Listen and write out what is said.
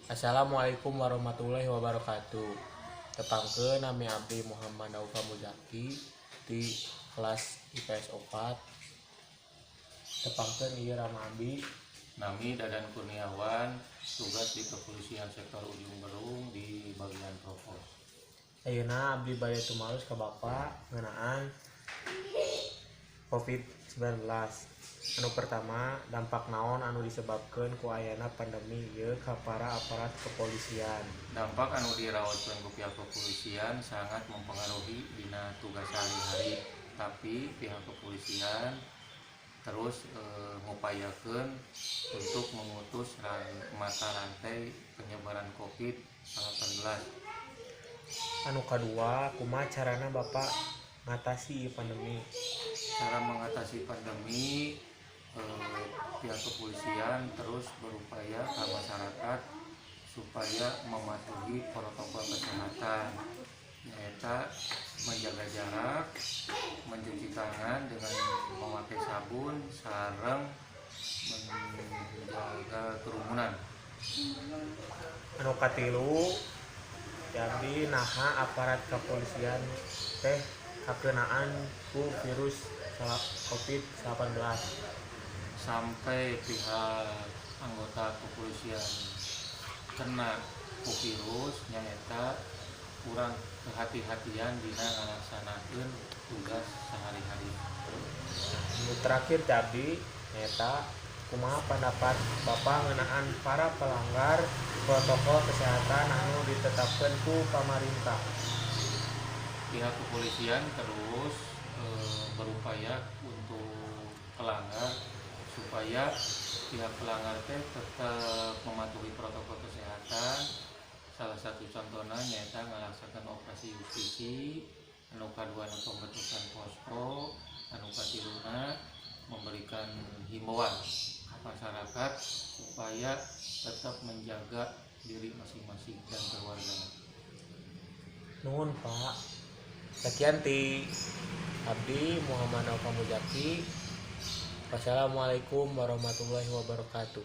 Assalamualaikum warahmatullahi wabarakatuh. Tepangkeun nami abdi Muhammad Naufa Muzaki di kelas IPS 4. Tepangkeun ieu rama abdi Nami Dadan Kurniawan, tugas di Kepolisian Sektor Ujung Berung di bagian Provos. ayeuna abdi bade tumalus ka Bapak ngeunaan COVID-19. Anu pertama, dampak naon anu disebabkeun ku ayana pandemi ieu ka para aparat kepolisian. Dampak anu diraoskeun ku pihak kepolisian sangat mempengaruhi dina tugas sehari-hari, tapi pihak kepolisian terus ngupayakeun untuk memutus mata rantai penyebaran COVID-19. Anu kadua, kumaha carana Bapak ngatasi ieu pandemi? Cara mengatasi pandemi, pihak kepolisian terus berupaya ke masyarakat supaya mematuhi protokol kesehatan, yaitu menjaga jarak, mencuci tangan dengan memakai sabun, sareng menjaga kerumunan. Anu katilu, jadi naha aparat kepolisian teh kakenaan ku virus COVID-19. Sampai pihak anggota kepolisian kena ku virus nyaeta kurang kehati-hatian dina ngalaksanakeun tugas sehari-hari. Anu terakhir jadi neta kumaha pendapat Bapak ngeunaan para pelanggar protokol kesehatan anu ditetapkeun ku pamarintah? Pihak kepolisian terus berupaya untuk pelanggar supaya pihak pelanggar tetap mematuhi protokol kesehatan. Salah satu contohnya nyata ngelaksanakan operasi justisi, anu kadua pembentukan posko, anu katiluna memberikan himbauan ke masyarakat supaya tetap menjaga diri masing-masing dan keluarga. Nuhun Pak. Sekian ti abdi Muhammad Naufa Muzaki. Wassalamualaikum warahmatullahi wabarakatuh.